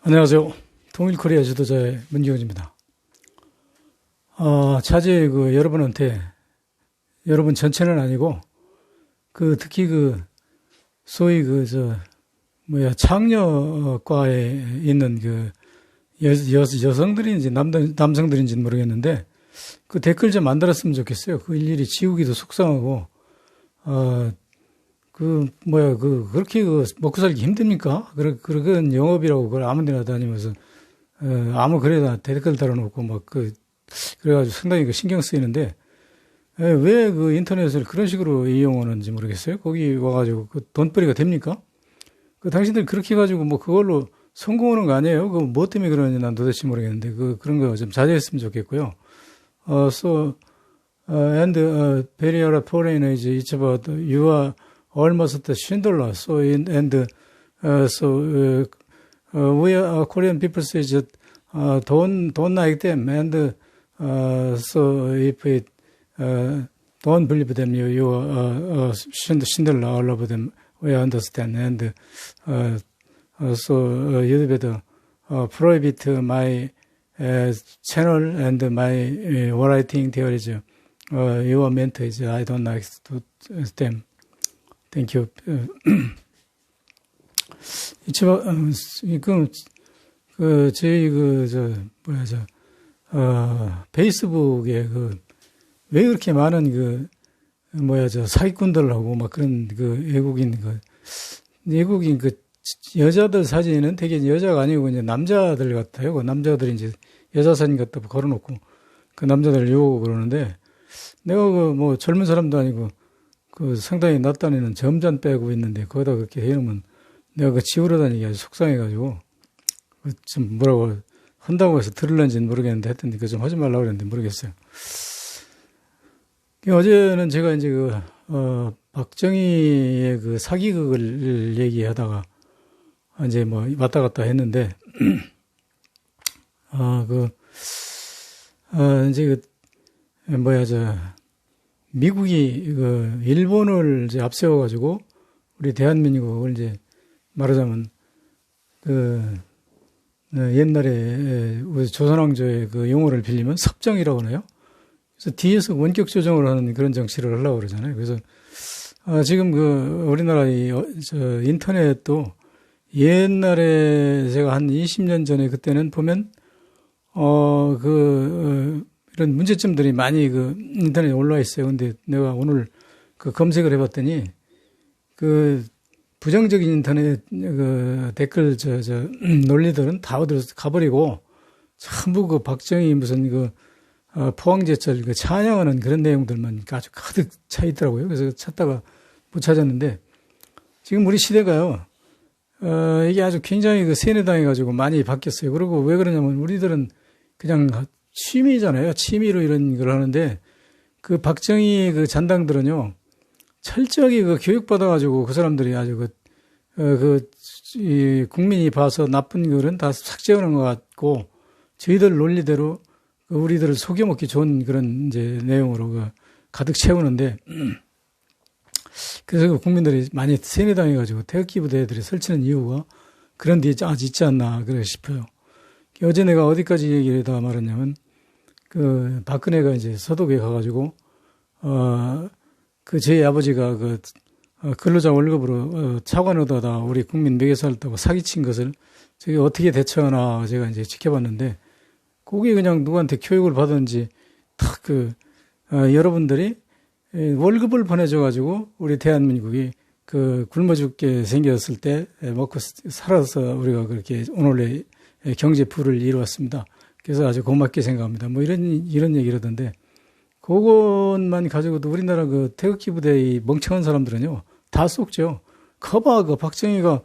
안녕하세요. 통일코리아 지도자의 문기훈입니다. 차제 여러분한테, 여러분 전체는 아니고, 특히 소위 창녀과에 있는 여성들인지 남성들인지는 모르겠는데, 댓글 좀 만들었으면 좋겠어요. 일일이 지우기도 속상하고, 그렇게 먹고 살기 힘듭니까? 그런 영업이라고 그걸 아무 데나 다니면서, 아무 글에다 댓글 달아놓고 그래가지고 상당히 신경 쓰이는데, 왜 인터넷을 그런 식으로 이용하는지 모르겠어요. 거기 와가지고 돈벌이가 됩니까? 당신들 그렇게 해가지고 그걸로 성공하는 거 아니에요? 뭐 때문에 그러는지 난 도대체 모르겠는데, 그런 거 좀 자제했으면 좋겠고요. very are foreign is it's about you are almost the Schindler. We are Korean people says don't like them, and so if it don't believe them, you are Schindler all of them. We understand, and so you better prohibit my channel and my writing there is your mentor is I don't like to them. Thank you. 페이스북에 왜 그렇게 많은 사기꾼들하고 그런 외국인 여자들 사진은 되게 여자가 아니고 이제 남자들 같아요. 남자들이 이제 여자 사진 갖다 걸어놓고 남자들 욕하고 그러는데 내가 젊은 사람도 아니고 상당히 낯다니는 점잔 빼고 있는데 거기다 그렇게 해놓으면 내가 지우러 다니기 아주 속상해가지고 좀 뭐라고 한다고 해서 들을는지는 모르겠는데 하여튼 그거 좀 하지 말라고 그랬는데 모르겠어요. 어제는 제가 이제 박정희의 사기극을 얘기하다가 이제 왔다 갔다 했는데 이제 미국이 일본을 이제 앞세워가지고 우리 대한민국을 이제 말하자면 옛날에 우리 조선왕조의 용어를 빌리면 섭정이라고 하나요? 그래서 뒤에서 원격 조정을 하는 그런 정치를 하려고 그러잖아요. 그래서 지금 우리나라 인터넷도 옛날에 제가 한 20년 전에 그때는 보면 이런 문제점들이 많이 인터넷에 올라와 있어요. 근데 내가 오늘 검색을 해봤더니 부정적인 인터넷 댓글 논리들은 다 어디로 가버리고 전부 박정희 무슨 포항제철 찬양하는 그런 내용들만 아주 가득 차 있더라고요. 그래서 찾다가 못 찾았는데 지금 우리 시대가요. 이게 아주 굉장히 세뇌당해가지고 많이 바뀌었어요. 그리고 왜 그러냐면 우리들은 그냥 취미잖아요. 취미로 이런 걸 하는데 박정희 잔당들은요. 철저하게 교육받아가지고 그 사람들이 아주 국민이 봐서 나쁜 글은 다 삭제하는 것 같고 저희들 논리대로 우리들을 속여먹기 좋은 그런 이제 내용으로 가득 채우는데 그래서 국민들이 많이 세뇌당해가지고 태극기 부대들이 설치는 이유가 그런 데 아직 있지 않나 그래 싶어요. 어제 내가 어디까지 얘기를 다 말했냐면 박근혜가 이제 서독에 가가지고 저희 아버지가 근로자 월급으로 차관 얻어다 우리 국민 먹여 살다고 사기친 것을 저게 어떻게 대처하나 제가 이제 지켜봤는데 그게 그냥 누구한테 교육을 받았는지 탁 여러분들이 월급을 보내줘가지고 우리 대한민국이 굶어 죽게 생겼을 때 먹고 살아서 우리가 그렇게 오늘의 경제 부를 이루었습니다. 그래서 아주 고맙게 생각합니다. 이런 얘기를 하던데 그것만 가지고도 우리나라 태극기 부대의 멍청한 사람들은요 다 속죠. 커봐 박정희가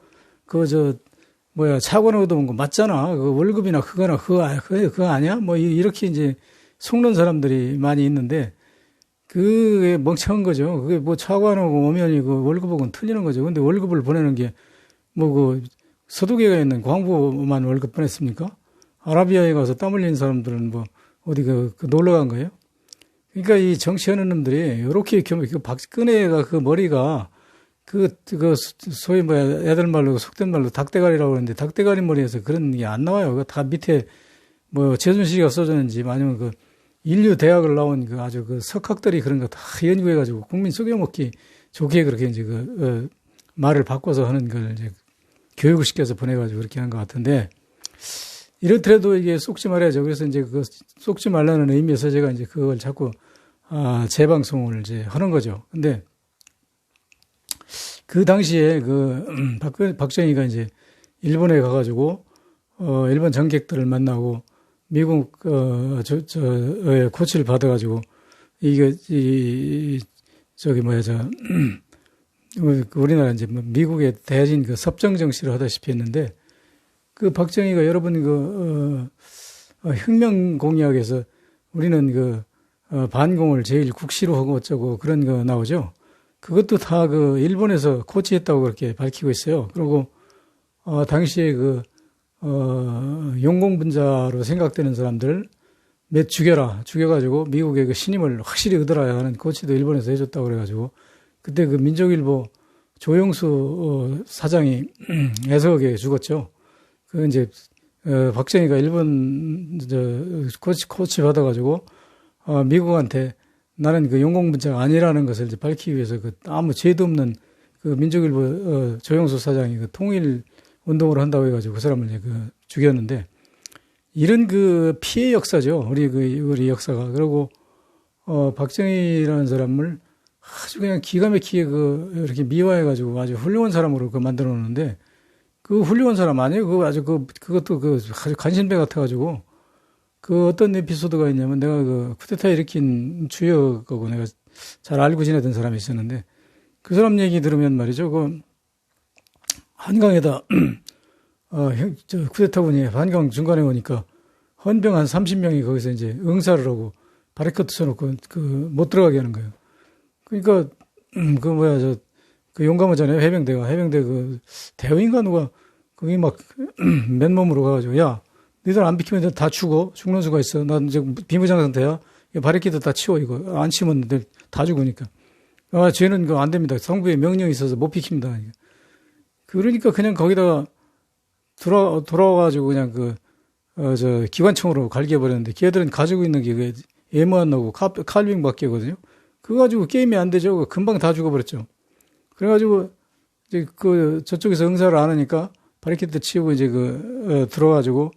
차관 얻어온 거 맞잖아. 월급이나 그거나 그거 아니야? 이렇게 이제 속는 사람들이 많이 있는데 그게 멍청한 거죠. 그게 차관하고 오면이고 월급하고는 틀리는 거죠. 근데 월급을 보내는 게 서독에 있는 광부만 월급 보냈습니까? 아라비아에 가서 땀 흘린 사람들은 어디 놀러 간 거예요? 그러니까 이 정치하는 놈들이 이렇게 박근혜가 머리가 소위 애들 말로, 속된 말로 닭대가리라고 그러는데, 닭대가리 머리에서 그런 게 안 나와요. 다 밑에 최순실이가 써줬는지, 아니면 인류 대학을 나온 아주 석학들이 그런 거 다 연구해가지고 국민 속여먹기 좋게 그렇게 이제 말을 바꿔서 하는 걸 이제 교육을 시켜서 보내가지고 그렇게 하는 것 같은데, 이렇더라도 이게 속지 말아야죠. 그래서 이제 속지 말라는 의미에서 제가 이제 그걸 자꾸, 재방송을 이제 하는 거죠. 근데, 그 당시에 박정희가 이제 일본에 가가지고, 일본 정객들을 만나고, 미국, 코치를 받아가지고, 우리나라 이제 미국의 대진 섭정 정치를 하다시피 했는데, 박정희가 여러분 혁명 공약에서 우리는 반공을 제일 국시로 하고 어쩌고 그런 거 나오죠. 그것도 다 일본에서 코치했다고 그렇게 밝히고 있어요. 그리고, 당시에 용공분자로 생각되는 사람들 몇 죽여가지고 미국의 신임을 확실히 얻어라야 하는 코치도 일본에서 해줬다고 그래가지고, 그때 민족일보 조영수 사장이 애석하게 죽었죠. 이제, 박정희가 일본, 코치 받아가지고, 미국한테 나는 용공분자가 아니라는 것을 이제 밝히기 위해서 아무 죄도 없는 민족일보, 조영수 사장이 통일 운동을 한다고 해가지고 그 사람을 이제 죽였는데, 이런 피해 역사죠. 우리 역사가. 그리고, 박정희라는 사람을 아주 그냥 기가 막히게 이렇게 미화해가지고 아주 훌륭한 사람으로 만들어 놓는데, 훌륭한 사람 아니에요? 그것도 아주 간신배 같아가지고, 어떤 에피소드가 있냐면, 내가 쿠데타 일으킨 주역하고 내가 잘 알고 지내던 사람이 있었는데, 그 사람 얘기 들으면 말이죠, 한강에다, 쿠데타군이 한강 중간에 오니까, 헌병 한 30명이 거기서 이제 응사를 하고, 바리커트 쳐놓고, 못 들어가게 하는 거예요. 그러니까, 용감하잖아요. 해병대 대위인가 누가, 거기 맨몸으로 가가지고, 야, 너희들 안 비키면 다 죽는 수가 있어. 난 이제 비무장 상태야. 바리케이드 다 치워, 이거. 안 치면 다 죽으니까. 쟤는 안 됩니다. 성부의 명령이 있어서 못 비킵니다. 그러니까 그냥 거기다가 돌아와가지고 그냥 기관총으로 갈겨버렸는데, 걔들은 가지고 있는 게 M1하고 칼빙 밖에거든요. 그거 가지고 게임이 안 되죠. 금방 다 죽어버렸죠. 그래가지고, 이제 저쪽에서 응사를 안 하니까, 바리케이드 치우고 이제 들어가지고,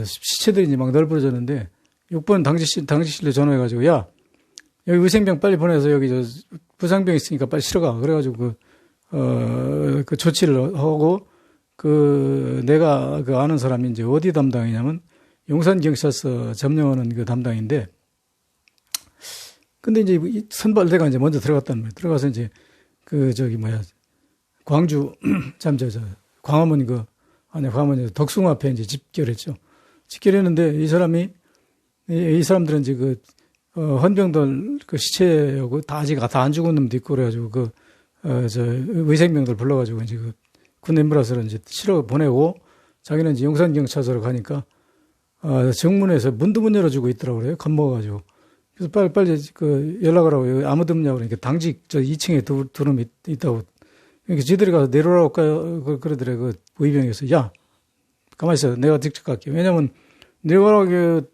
시체들이 이제 막 널브러졌는데, 6번 당직실로 전화해가지고, 야, 여기 의생병 빨리 보내서 여기 부상병 있으니까 빨리 실어가. 그래가지고 조치를 하고, 내가 아는 사람이 이제 어디 담당이냐면, 용산경찰서 점령하는 담당인데, 근데 이제 선발대가 이제 먼저 들어갔단 말이에요. 들어가서 이제 광주, 광화문 광화문 덕숭 앞에 이제 집결했죠. 집결했는데 이 사람들은 이제 헌병들 시체하고 다 아직 다 안 죽은 놈도 있고 그래가지고 의생병들 불러가지고 이제 군 엠브라스를 이제 실어 보내고 자기는 이제 용산경찰서로 가니까, 정문에서 문도 못 열어주고 있더라고 그래요. 겁먹어가지고. 그래서 빨리 연락을 하고 아무도 없냐고 그러니까 당직 2층에 두 놈이 있다고. 그러니까 지들이 가서 내려오라고 그러더래. 의병에서. 야, 가만히 있어. 내가 직접 갈게. 왜냐면 내려오라고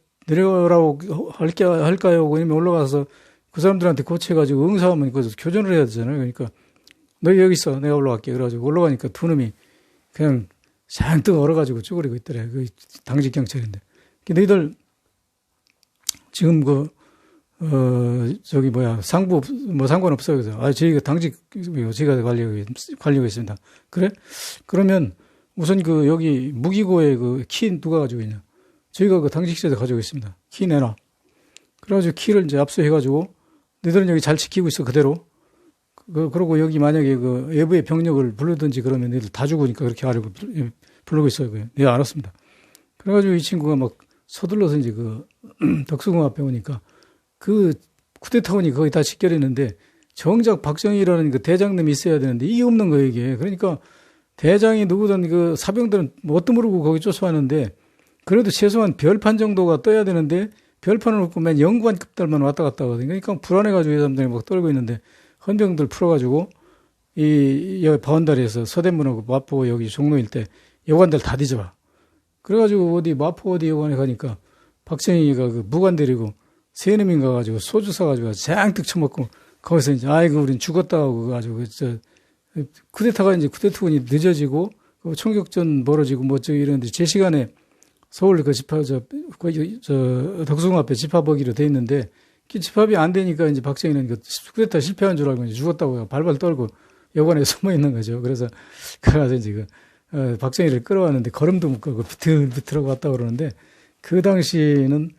할까요? 왜냐면 올라가서 그 사람들한테 고쳐가지고 응사하면 교전을 해야 되잖아요. 그러니까 너 여기 있어. 내가 올라갈게. 그래가지고 올라가니까 두 놈이 그냥 잔뜩 얼어가지고 쭈그리고 있더래. 당직 경찰인데. 너희들 지금 상부 상관없어요. 그래서 저희가 당직 저희가 관리하고 있습니다. 그래? 그러면 우선 여기 무기고에 키 누가 가지고 있냐? 저희가 당직실에서 가지고 있습니다. 키 내놔. 그래가지고 키를 이제 압수해가지고 너희들은 여기 잘 지키고 있어 그대로. 그러고 여기 만약에 외부의 병력을 부르든지 그러면 너희들 다 죽으니까 그렇게 하려고 부르고 있어요. 네, 알았습니다. 그래가지고 이 친구가 막 서둘러서 이제 덕수궁 앞에 오니까 쿠데타군이 거의 다 집결했는데 정작 박정희라는 대장님이 있어야 되는데 이게 없는 거예요, 이게. 그러니까 대장이 누구든 사병들은 뭣도 모르고 거기 쫓아왔는데 그래도 최소한 별판 정도가 떠야 되는데 별판을 없고 맨 연구관급들만 왔다 갔다 하거든요. 그러니까 불안해가지고 이 사람들이 막 떨고 있는데 헌병들 풀어가지고 여기 바운다리에서 서대문하고 마포 여기 종로 일대 여관들 다 뒤져봐. 그래가지고 어디 마포 어디 여관에 가니까 박정희가 그 무관 데리고 세놈인 가가지고 소주 사가지고 잔뜩 처먹고 거기서 이제 아이고 우린 죽었다 하고 가지고 쿠데타가 이제 쿠데타군이 늦어지고 총격전 벌어지고 뭐 이런데 제 시간에 서울 그 덕수궁 앞에 집합하기로 돼 있는데 그 집합이 안 되니까 이제 박정희는 그 쿠데타 실패한 줄 알고 이제 죽었다고 발발 떨고 여관에 숨어 있는 거죠. 그래서 가서 이제 박정희를 끌어왔는데 걸음도 못 가고 비틀비틀하고 왔다 그러는데 그 당시에는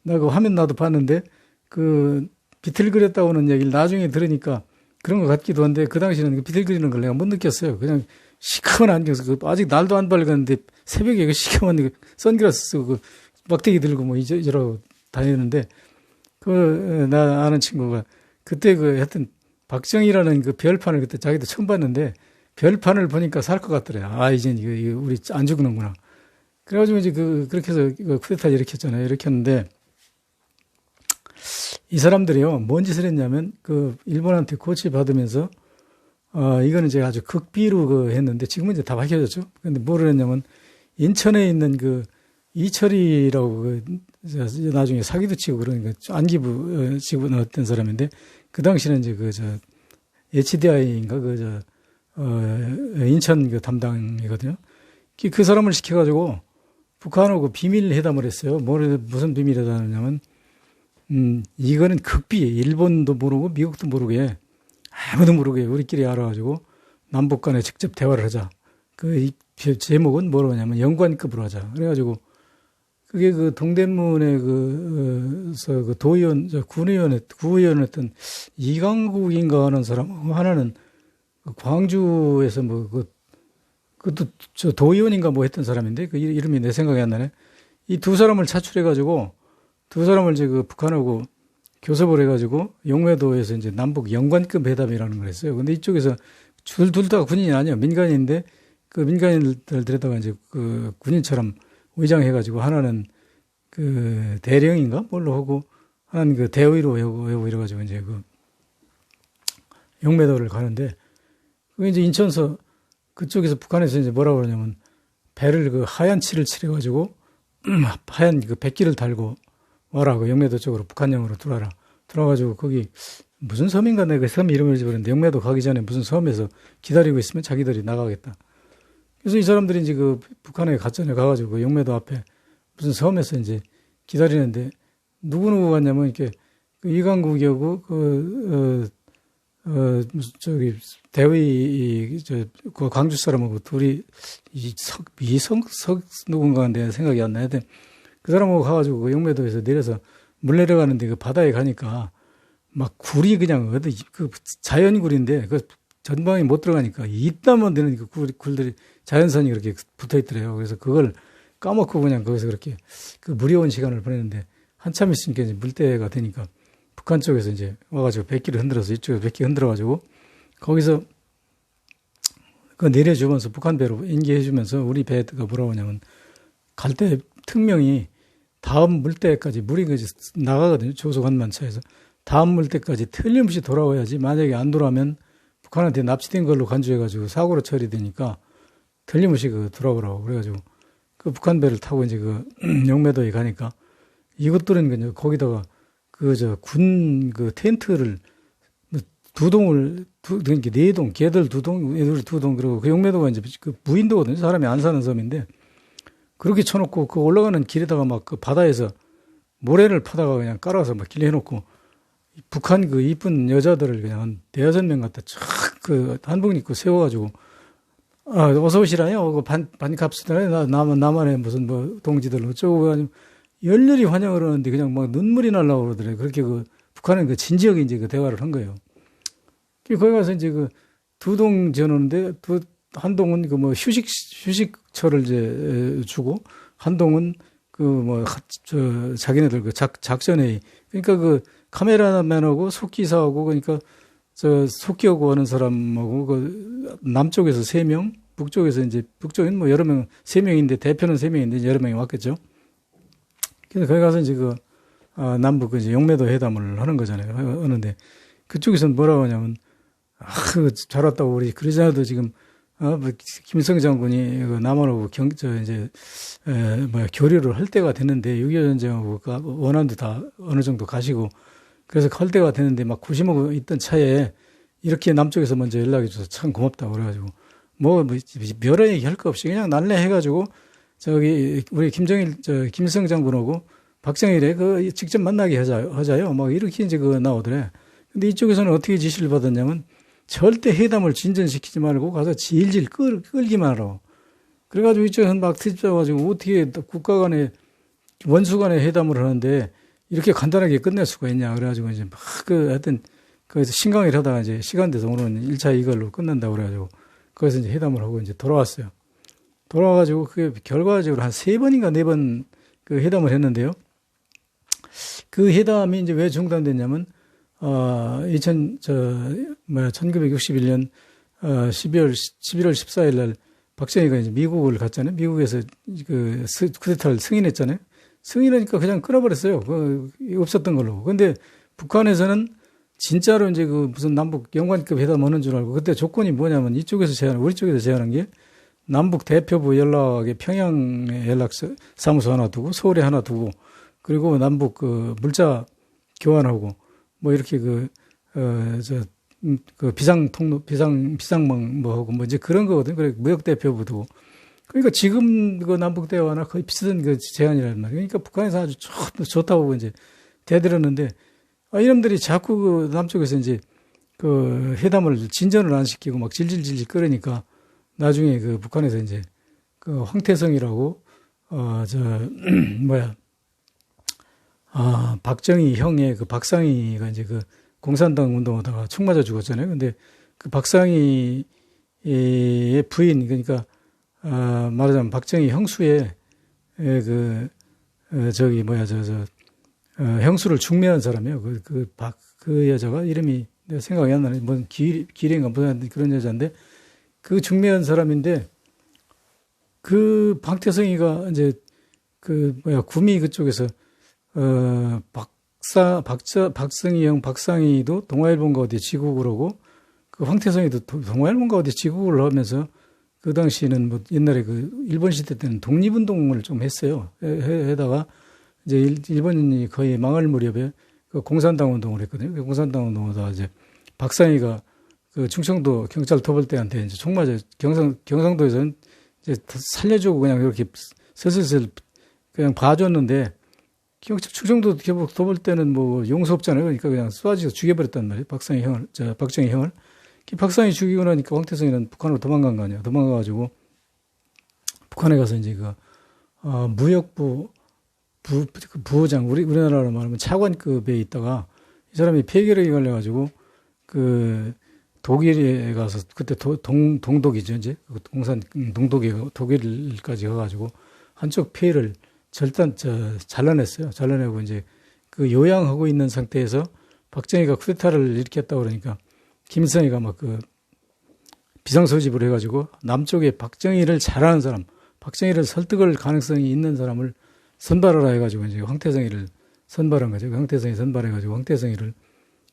나 그 화면 나도 봤는데 그 비틀거렸다고는 얘기를 나중에 들으니까 그런 것 같기도 한데 그 당시에는 그 비틀거리는 걸 내가 못 느꼈어요. 그냥 시커먼 안경서 아직 날도 안 밝았는데 새벽에 그 시커먼 그 선글라스 쓰고 그 막대기 들고 뭐 이러고 다니는데 나 아는 친구가 그때 하여튼 박정희라는 그 별판을 그때 자기도 처음 봤는데 별판을 보니까 살 것 같더래요. 아, 이제 이거 우리 안 죽는구나. 그래가지고 이제 그렇게 해서 쿠데타를 일으켰잖아요. 일으켰는데 이 사람들이요, 뭔 짓을 했냐면 일본한테 고치받으면서 이거는 제가 아주 극비로 했는데 지금은 이제 다 밝혀졌죠. 근데 뭐를 했냐면 인천에 있는 이철이라고 나중에 사기도 치고 그러니까 안기부 집어넣었던 사람인데 그 당시는 이제 HDI인가 인천 담당이거든요. 그 사람을 시켜가지고 북한하고 비밀 회담을 했어요. 무슨 비밀 회담이냐면 이거는 극비에 일본도 모르고 미국도 모르게 아무도 모르게 우리끼리 알아가지고 남북 간에 직접 대화를 하자. 이 제목은 뭐라고 하냐면 영관급으로 하자. 그래가지고 그게 동대문에 도의원, 구의원 했던 이강국인가 하는 사람, 하나는 광주에서 그것도 도의원인가 뭐 했던 사람인데 그 이름이 내 생각이 안 나네. 이 두 사람을 차출해가지고 두 사람을 이제 북한하고 교섭을 해가지고 용매도에서 이제 남북 영관급 회담이라는 걸 했어요. 근데 이쪽에서 둘 다 군인이 아니에요. 민간인인데 그 민간인들 데려다가 이제 군인처럼 의장해가지고 하나는 대령인가 뭘로 하고 하나는 대의로 하고 이래가지고 이제 용매도를 가는데 그게 이제 인천서 그쪽에서 북한에서 이제 뭐라고 그러냐면 배를 하얀 칠을 칠해가지고 하얀 백기를 달고 와라고 영매도 쪽으로 북한령으로 들어와가지고 거기 무슨 섬인가 내가 섬 이름을 잊어버렸는데 영매도 가기 전에 무슨 섬에서 기다리고 있으면 자기들이 나가겠다. 그래서 이 사람들이 이제 북한에 갔잖아요. 가가지고 영매도 앞에 무슨 섬에서 이제 기다리는데 누구 갔냐면 이렇게 이강국이하고 대의 광주 사람하고 둘이 이성 누군가인데 생각이 안 나는데 그 사람하고 가가지고 영매도에서 내려서 물 내려가는데 바다에 가니까 막 굴이 그냥 자연굴인데 전방에 못 들어가니까 이따만 되는 굴들이 자연산이 그렇게 붙어 있더래요. 그래서 그걸 까먹고 그냥 거기서 그렇게 물이 온 시간을 보냈는데 한참 있으니까 이제 물때가 되니까 북한 쪽에서 이제 와가지고 백기를 흔들어서 이쪽에서 백기 흔들어가지고 거기서 내려주면서 북한 배로 인계해주면서 우리 배가 뭐라고 하냐면 갈 때 특명히 다음 물때까지 물이 나가거든요. 조소관만차에서 다음 물때까지 틀림없이 돌아와야지 만약에 안 돌아오면 북한한테 납치된 걸로 간주해가지고 사고로 처리되니까 틀림없이 돌아오라고 그래가지고 북한 배를 타고 이제 영매도에 가니까 이것들은 거기다가 군 텐트를 두 동을 그러니까 네 동, 개들 두 동, 애들 두 동, 그리고 영매도가 이제 무인도거든요. 사람이 안 사는 섬인데 그렇게 쳐놓고 올라가는 길에다가 막 바다에서 모래를 파다가 그냥 깔아서 막 길에 해놓고 북한 이쁜 여자들을 그냥 한 4-6명 갖다 촥 한복 입고 세워가지고 어서 오시라요. 반갑습니다. 나만의 무슨 동지들 어쩌고 아니면 열렬히 환영을 하는데 그냥 막 눈물이 날라고 그러더래요. 그렇게 북한은 진지하게 이제 대화를 한 거예요. 거기 가서 이제 두 동 지어놓는데 한 동은 휴식처를 이제 주고 한 동은 자기네들 작전회의 그러니까 카메라맨하고 속기사하고 그러니까 속기하고 하는 사람하고 남쪽에서 3명, 북쪽에서 이제 북쪽엔 여러 명 3명인데 대표는 3명인데 여러 명이 왔겠죠. 그래서 거기 가서 이제 남북 이제 영매도 회담을 하는 거잖아요. 하는데 그쪽에서는 뭐라고 하냐면 잘 왔다고 우리 그러잖아도 지금 뭐 김일성 장군이 그 남한하고 교류를 할 때가 됐는데 6.25 전쟁하고 원안도 다 어느 정도 가시고 그래서 할 때가 됐는데 막 고심하고 있던 차에 이렇게 남쪽에서 먼저 연락해 줘서 참 고맙다 그래가지고 뭐 여러 얘기 할 거 없이 그냥 날래 해가지고 우리 김일성 장군하고 박정일에 직접 만나게 하자요. 막 이렇게 이제 나오더래. 근데 이쪽에서는 어떻게 지시를 받았냐면 절대 회담을 진전시키지 말고 가서 질질 끌기만 하라고. 그래가지고 이쪽에서는 막 트집잡아가지고 어떻게 국가 간에 원수 간에 회담을 하는데 이렇게 간단하게 끝낼 수가 있냐. 그래가지고 이제 막 하여튼 거기서 신강을 하다가 이제 시간 돼서 오늘은 1차 이걸로 끝난다고 그래가지고 거기서 이제 회담을 하고 이제 돌아왔어요. 돌아와가지고 그게 결과적으로 한 3번인가 4번 그 회담을 했는데요. 그 회담이 이제 왜 중단됐냐면 1961년 11월 14일 날 박정희가 이제 미국을 갔잖아요. 미국에서 그 쿠데타를 승인했잖아요. 승인하니까 그냥 끊어버렸어요. 없었던 걸로. 근데 북한에서는 진짜로 이제 무슨 남북 영관급 회담 하는 줄 알고 그때 조건이 뭐냐면 우리 쪽에서 제안한 게 남북 대표부 연락에 평양에 사무소 하나 두고 서울에 하나 두고 그리고 남북 물자 교환하고 뭐 이렇게 비상망 뭐 하고 뭐 이제 그런 거거든요. 그래 무역 대표부도. 그러니까 지금 남북 대화나 거의 비슷한 제안이란 말이에요. 그러니까 북한에서 아주 좋다고 이제 대들었는데 이놈들이 자꾸 남쪽에서 이제 회담을 진전을 안 시키고 막 질질질질 끌으니까 나중에 북한에서 이제 황태성이라고 박정희 형의 박상희가 이제 공산당 운동하다가 총 맞아 죽었잖아요. 근데 박상희의 부인 그러니까 말하자면 박정희 형수의 형수를 중매한 사람이에요. 그 여자가 이름이 내가 생각이 안 나네. 뭔 기린가 무슨 그런 여자인데 그 중매한 사람인데 박태성이가 이제 구미 그쪽에서 박성희 형, 박상희도 동아일보인가 어디 지국을 하고 황태성이도 동아일보인가 어디 지국을 하면서 그 당시에는 뭐 옛날에 일본 시대 때는 독립운동을 좀 했어요. 해다가 이제 일본이 거의 망할 무렵에 공산당 운동을 했거든요. 공산당 운동하다가 이제 박상희가 충청도 경찰 토벌대한테 이제 총 맞아 경상도에서는 이제 살려주고 그냥 이렇게 슬슬 그냥 봐줬는데 충청도 토벌대는 뭐 용서 없잖아요. 그러니까 그냥 쏴지고 죽여버렸단 말이에요. 박정희 형을. 박상희 죽이고 나니까 황태성이는 북한으로 도망간 거 아니야. 도망가가지고 북한에 가서 이제 무역부 부부장 우리나라로 말하면 차관급에 있다가 이 사람이 폐결핵이 걸려가지고 독일에 가서 그때 동독이죠 이제 동독에 독일까지 가가지고 한쪽 폐를 잘라냈어요. 잘라내고 이제 요양하고 있는 상태에서 박정희가 쿠데타를 일으켰다고 그러니까 김일성이가 막 비상소집을 해가지고 남쪽에 박정희를 잘하는 사람, 박정희를 설득할 가능성이 있는 사람을 선발하라 해가지고 이제 황태성이를 선발한 거죠. 황태성이 선발해가지고 황태성이를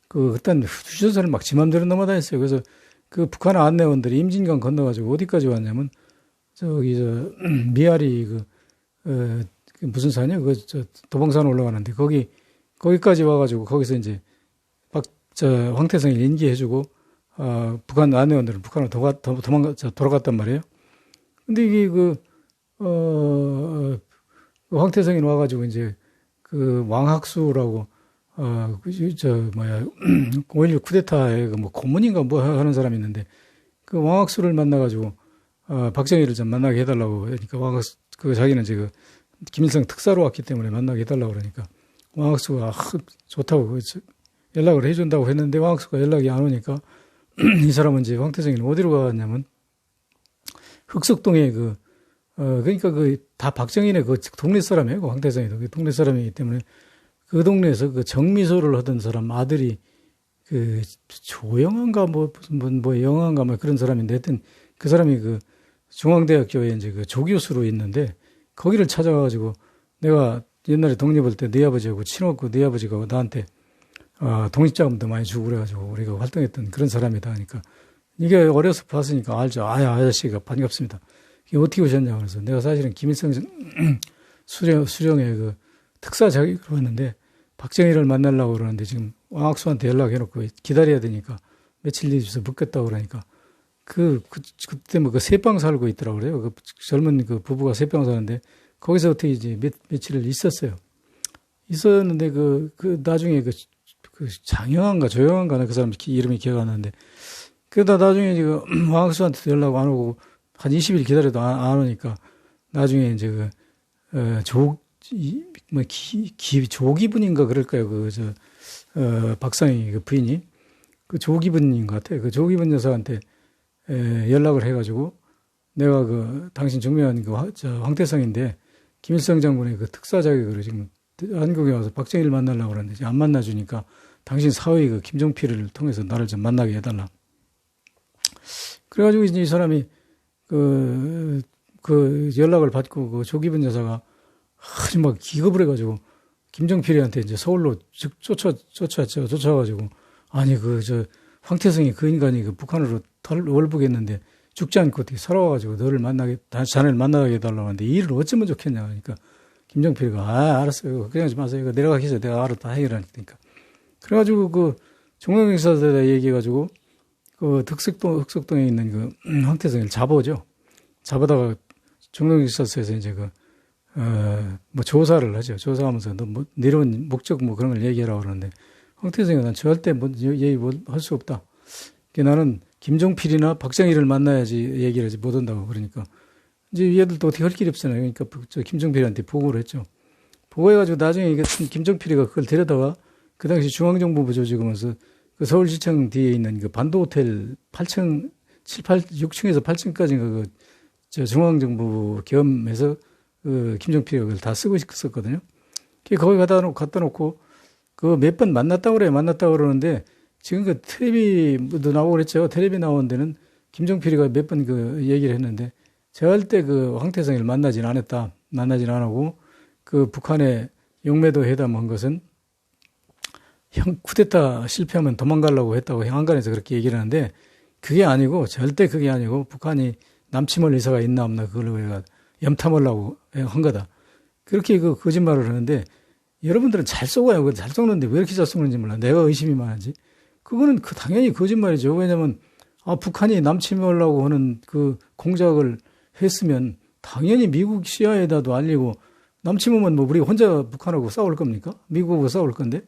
그딴 휴전선을 막 지 맘대로 넘어다녔어요. 그래서 북한 안내원들이 임진강 건너가지고 어디까지 왔냐면 미아리 무슨 산이야? 도봉산 올라가는데 거기까지 와가지고 거기서 이제 황태성이 인계해주고 북한 안내원들은 북한으로 돌아갔단 말이에요. 근데 이게 황태성이 와가지고 이제 왕학수라고 5.16 쿠데타의 고문인가 뭐 하는 사람이 있는데 왕학수를 만나가지고 박정희를 좀 만나게 해달라고 그러니까 왕학수 자기는 지금 김일성 특사로 왔기 때문에 만나게 해달라고 그러니까 왕학수가 좋다고 연락을 해준다고 했는데 왕학수가 연락이 안 오니까 이 사람은 이제 황태성이는 어디로 갔냐면 흑석동에 그러니까 다 박정희네 동네 사람이에요. 황태성이도 동네 사람이기 때문에 그 동네에서 정미소를 하던 사람 아들이 조영한가 뭐 영한가 뭐 그런 사람인데 하여튼 그 사람이 중앙대학교에 이제 조교수로 있는데 거기를 찾아가가지고 내가 옛날에 독립할 때 네 아버지하고 친했고 네 아버지가 나한테 독립자금도 많이 주고 그래가지고 우리가 활동했던 그런 사람이다 하니까 이게 어려서 봤으니까 알죠. 아저씨가 반갑습니다. 이게 어떻게 오셨냐고 그래서 내가 사실은 김일성 수령의 그 특사 자격으로 왔는데 박정희를 만나려고 그러는데 지금 왕학수한테 연락해놓고 기다려야 되니까 며칠 뒤에서 묻겠다고 그러니까 그때 뭐 그 새방 살고 있더라고 그래요. 그 젊은 그 부부가 새방 사는데 거기서 어떻게 이제 며칠을 있었어요. 있었는데 나중에 그 장영한가 조영한가 그 사람 이름이 기억 안 나는데 그러다 나중에 지금 왕학수한테 연락 안 오고 한 20일 기다려도 안 오니까 나중에 이제 조기분인가 그럴까요? 박상희 그 부인이 그 조기분인 것 같아요. 그 조기분 여사한테 연락을 해가지고 내가 당신 중매한 황태성인데 김일성 장군의 그 특사 자격으로 지금 한국에 와서 박정희를 만나려고 그러는데 안 만나주니까 당신 사위 그 김종필을 통해서 나를 좀 만나게 해달라. 그래가지고 이제 이 사람이 연락을 받고 그 조기분 여사가 아주 막 기겁을 해가지고 김종필이한테 이제 서울로 쫓아왔죠. 쫓아가지고 아니 황태성이 그 인간이 북한으로 월북했는데 죽지 않고 어떻게 살아와가지고 자네를 만나게 해달라고 하는데 이 일을 어쩌면 좋겠냐 그러니까 김종필이가 알았어요. 그냥 하지 마세요. 이거 내려가기 전에 내가 알아 다 해결하니까. 그래가지고 종영역사에다 얘기해가지고 흑석동에 있는 황태성을 잡아오죠. 잡아다가 종영역사에서 이제 조사를 하죠. 조사하면서 너 내려온 목적 그런 걸 얘기하라고 그러는데 황태성이 난 절대 얘기 할 수 없다. 나는 김종필이나 박정희를 만나야지 얘기를 하지 못한다고 그러니까 이제 얘들도 어떻게 할 길이 없잖아요. 그러니까 김종필한테 보고를 했죠. 보고해가지고 나중에 김종필이가 그걸 데려다가 그 당시 중앙정보부 조직하면서 그 서울시청 뒤에 있는 그 반도호텔 8층, 6층에서 8층까지인가 중앙정보부 겸해서 김종필이가 그걸 다 쓰고 있었거든요. 거기 갖다 놓고 몇 번 만났다고 그러는데 지금 텔레비도 나오고 그랬죠. 텔레비 나온 데는 김종필이가 몇 번 얘기를 했는데 절대 황태성을 만나진 않았다. 만나진 않았고 북한의 영매도 회담한 것은 쿠데타 실패하면 도망가려고 했다고 한간에서 그렇게 얘기를 하는데 그게 아니고 절대 그게 아니고 북한이 남침할 의사가 있나 없나 그걸로 우리가 염탐하려고 한 거다. 그렇게 거짓말을 하는데 여러분들은 잘 쏘아요. 잘 쏘는데 왜 이렇게 잘 쏘는지 몰라. 내가 의심이 많은지. 그거는 당연히 거짓말이죠. 왜냐하면 북한이 남침하려고 하는 공작을 했으면 당연히 미국 CIA에다도 알리고 남침하면 우리 혼자 북한하고 싸울 겁니까? 미국하고 싸울 건데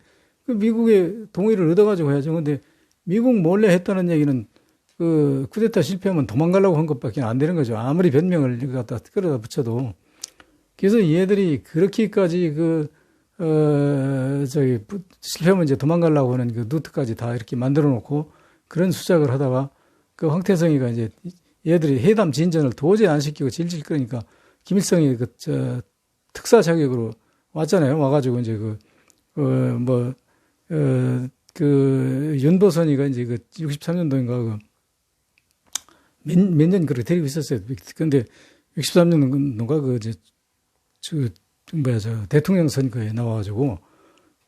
미국의 동의를 얻어가지고 해야죠. 근데 미국 몰래 했다는 얘기는 쿠데타 실패하면 도망가려고 한 것밖에 안 되는 거죠. 아무리 변명을 갖다 끌어다 붙여도. 그래서 얘들이 그렇게까지 실패하면 이제 도망가려고 하는 루트까지 다 이렇게 만들어 놓고 그런 수작을 하다가 황태성이가 이제 얘들이 회담 진전을 도저히 안 시키고 질질 끄니까 김일성이 특사 자격으로 왔잖아요. 와가지고 이제 윤보선이가 이제 63년도인가 몇 년 그렇게 데리고 있었어요. 근데 63년도인가 대통령 선거에 나와가지고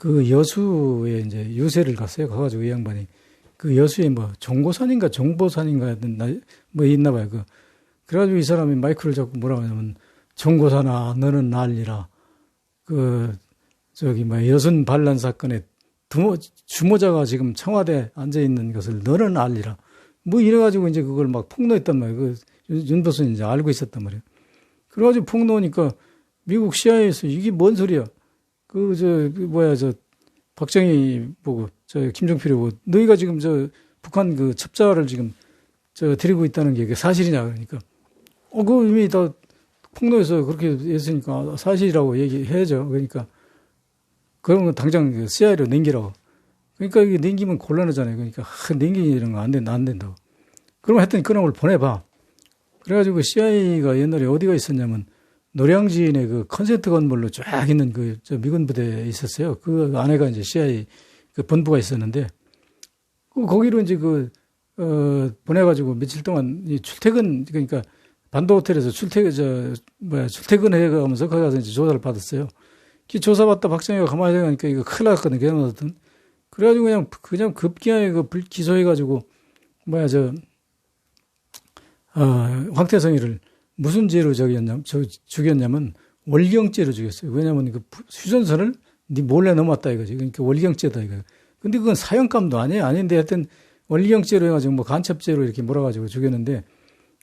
여수에 이제 유세를 갔어요. 가가지고 이 양반이 여수에 종고산인가 종보산인가 있나 봐요. 그래가지고 이 사람이 마이크를 잡고 뭐라고 하냐면 종고산아 너는 난리라. 여순 반란 사건에 주모자가 지금 청와대에 앉아있는 것을 너는 알리라. 이래가지고 이제 그걸 막 폭로했단 말이에요. 윤보선이 이제 알고 있었단 말이에요. 그래가지고 폭로하니까 미국 CIA에서 이게 뭔 소리야. 박정희 보고, 김종필이 보고, 너희가 지금 북한 첩자를 지금 데리고 있다는 게 사실이냐. 그러니까. 이미 다 폭로해서 그렇게 했으니까 사실이라고 얘기해야죠. 그러니까. 그런 건 당장 CIA로 넘기라고. 그러니까 이게 넘기면 곤란하잖아요. 그러니까, 넘기는 거 안 된다고. 그러면 하여튼 그놈을 보내봐. 그래가지고 CIA가 옛날에 어디가 있었냐면, 노량진에 컨센트 건물로 쫙 있는 미군 부대에 있었어요. 그 안에가 이제 CIA 본부가 있었는데, 거기로 이제 보내가지고 며칠 동안 그러니까 반도 호텔에서 출퇴근해 가면서 거기 가서 이제 조사를 받았어요. 조사받다 박정희가 가만히 생각하니까 이거 큰일 났거든요. 그래가지고 그냥 급기야에 기소해가지고, 황태성이를 무슨 죄로 죽였냐면, 월경죄로 죽였어요. 왜냐면 휴전선을 네 몰래 넘었다 이거지. 그러니까 월경죄다 이거. 근데 그건 사형감도 아니에요. 아닌데 하여튼 월경죄로 해가지고 간첩죄로 이렇게 몰아가지고 죽였는데,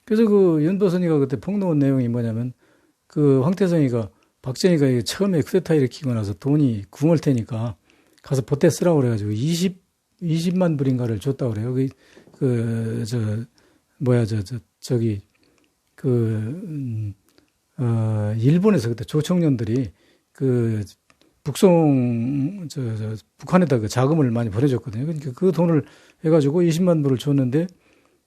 그래서 윤보선이가 그때 폭로한 내용이 뭐냐면, 황태성이가 박정희가 처음에 쿠데타 일으키고 나서 돈이 궁을 테니까 가서 보태 쓰라고 그래가지고 20만 불인가를 줬다고 그래요. 일본에서 그때 조청년들이 북한에다 자금을 많이 보내줬거든요. 그러니까 그 돈을 해가지고 20만 불을 줬는데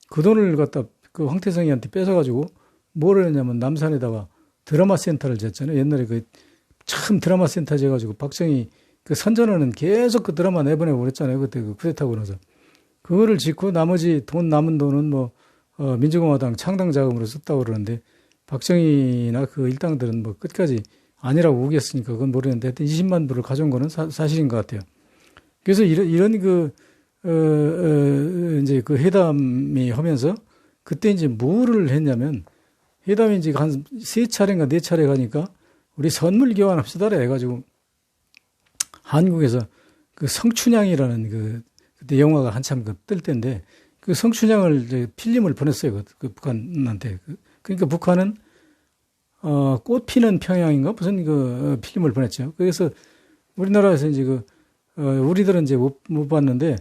그 돈을 갖다 황태성이한테 뺏어가지고 뭘 했냐면 남산에다가 드라마 센터를 졌잖아요. 옛날에 참 드라마 센터 져가지고 박정희 선전하는 계속 드라마 내보내고 그랬잖아요. 그때 쿠데타고 나서. 그거를 짓고 나머지 남은 돈은 민주공화당 창당 자금으로 썼다고 그러는데 박정희나 일당들은 끝까지 아니라고 우겼으니까 그건 모르겠는데 하여튼 20만 불을 가져온 거는 사실인 것 같아요. 그래서 이런 이제 회담이 하면서 그때 이제 뭐를 했냐면 회담이 이제 한 3차례인가 4차례 가니까 우리 선물 교환합시다래 해가지고 한국에서 성춘향이라는 그때 영화가 한참 뜰 때인데 성춘향을 이제 필름을 보냈어요. 북한한테. 그러니까 북한은 꽃 피는 평양인가 무슨 필름을 보냈죠. 그래서 우리나라에서 이제 우리들은 이제 못 봤는데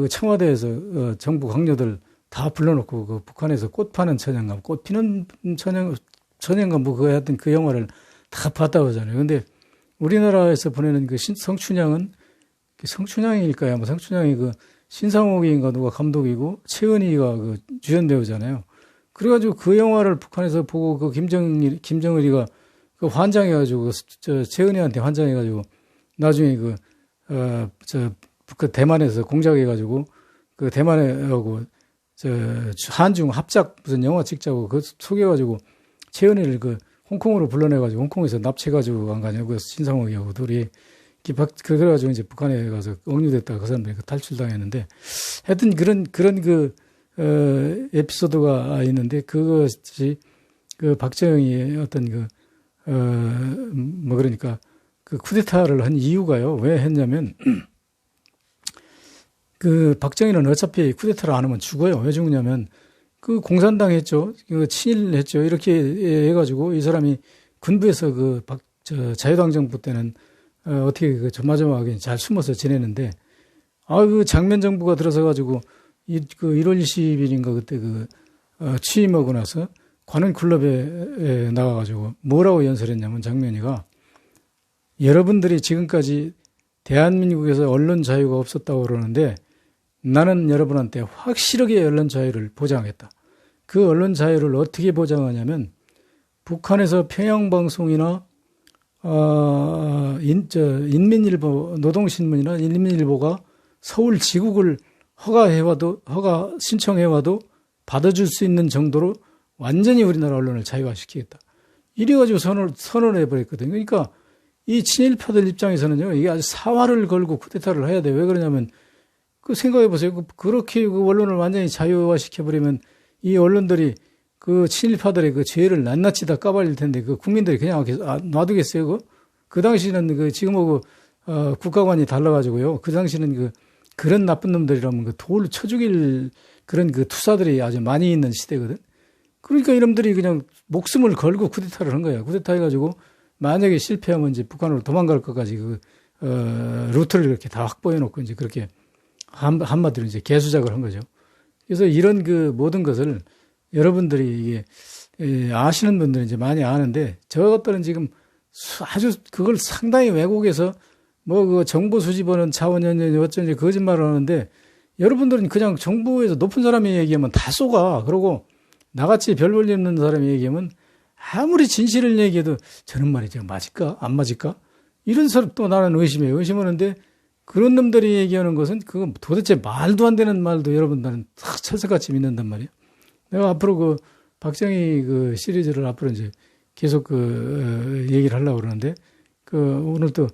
청와대에서 정부 강요들 다 불러놓고 북한에서 꽃 파는 천연감, 꽃 피는 천연감 그거 하여튼 그 영화를 다 봤다고 하잖아요. 근데 우리나라에서 보내는 성춘향은 성춘향일까요? 성춘향이 신상옥인가 누가 감독이고 최은희가 주연 배우잖아요. 그래가지고 그 영화를 북한에서 보고 김정일이가 환장해가지고 최은희한테 환장해가지고 나중에 대만에서 공작해가지고 대만에 하고 한중 합작 무슨 영화 찍자고 속여가지고 최은희를 홍콩으로 불러내가지고 홍콩에서 납치해가지고 간 거 아니에요. 신상옥이하고 둘이 그래가지고 이제 북한에 가서 억류됐다가 그 사람들이 탈출당했는데 하여튼 그런 에피소드가 있는데 그것이 박정희의 어떤 그러니까 쿠데타를 한 이유가요. 왜 했냐면 박정희는 어차피 쿠데타를 안 하면 죽어요. 왜 죽냐면 공산당 했죠. 친일했죠. 이렇게 해가지고 이 사람이 군부에서 자유당 정부 때는 어떻게 조마조마하게 잘 숨어서 지내는데 장면 정부가 들어서가지고 1월 20일인가 그때 취임하고 나서 관훈 클럽에 나가가지고 뭐라고 연설했냐면 장면이가 여러분들이 지금까지 대한민국에서 언론 자유가 없었다고 그러는데 나는 여러분한테 확실하게 언론 자유를 보장하겠다. 그 언론 자유를 어떻게 보장하냐면 북한에서 평양방송이나 인민일보, 노동신문이나 인민일보가 서울 지국을 신청해와도 받아줄 수 있는 정도로 완전히 우리나라 언론을 자유화시키겠다. 이래가지고 선언을 해버렸거든요. 그러니까 이 친일파들 입장에서는요, 이게 아주 사활을 걸고 쿠데타를 해야 돼요. 왜 그러냐면, 생각해보세요. 그렇게 언론을 완전히 자유화시켜버리면 이 언론들이 친일파들의 죄를 낱낱이 다 까발릴 텐데, 국민들이 그냥 놔두겠어요, 그 당시는 지금하고, 국가관이 달라가지고요. 그 당시는 그런 나쁜 놈들이라면 돌을 쳐 죽일 그런 투사들이 아주 많이 있는 시대거든. 그러니까 이놈들이 그냥 목숨을 걸고 쿠데타를 한 거야. 쿠데타 해가지고, 만약에 실패하면 이제 북한으로 도망갈 것까지 루트를 이렇게 다 확보해놓고 이제 그렇게 한마디로 이제 개수작을 한 거죠. 그래서 이런 모든 것을 여러분들이 이게 아시는 분들은 이제 많이 아는데 저것들은 지금 아주 그걸 상당히 왜곡해서 정보 수집하는 차원연연이 어쩐지 거짓말을 하는데 여러분들은 그냥 정부에서 높은 사람이 얘기하면 다 쏘가. 그러고 나같이 별 볼 일 없는 사람이 얘기하면 아무리 진실을 얘기해도 저런 말이 지금 맞을까? 안 맞을까? 이런 사람 또 나는 의심해요. 의심하는데 그런 놈들이 얘기하는 것은 그건 도대체 말도 안 되는 말도 여러분들은 다 철석같이 믿는단 말이에요. 내가 앞으로 박정희 시리즈를 앞으로 이제 계속 얘기를 하려고 그러는데 오늘 또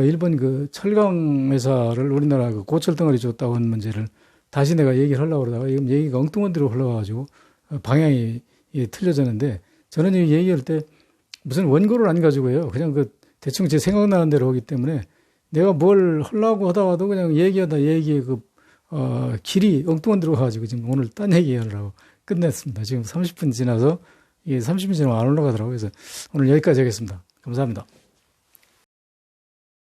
일본 그 철강 회사를 우리나라 그 고철 덩어리 줬다고 하는 문제를 다시 내가 얘기를 하려고 그러다가 지금 얘기가 엉뚱한 데로 흘러가가지고 방향이 틀려졌는데 저는 이 얘기할 때 무슨 원고를 안 가지고 해요. 그냥 그 대충 제 생각나는 대로 하기 때문에 내가 뭘 하려고 하다가도 그냥 얘기하다 얘기의 길이 엉뚱한 데로 가가지고 지금 오늘 딴 얘기하려고 끝냈습니다. 지금 30분 지나서 이게 30분 지나면 안 올라가더라고요. 그래서 오늘 여기까지 하겠습니다. 감사합니다.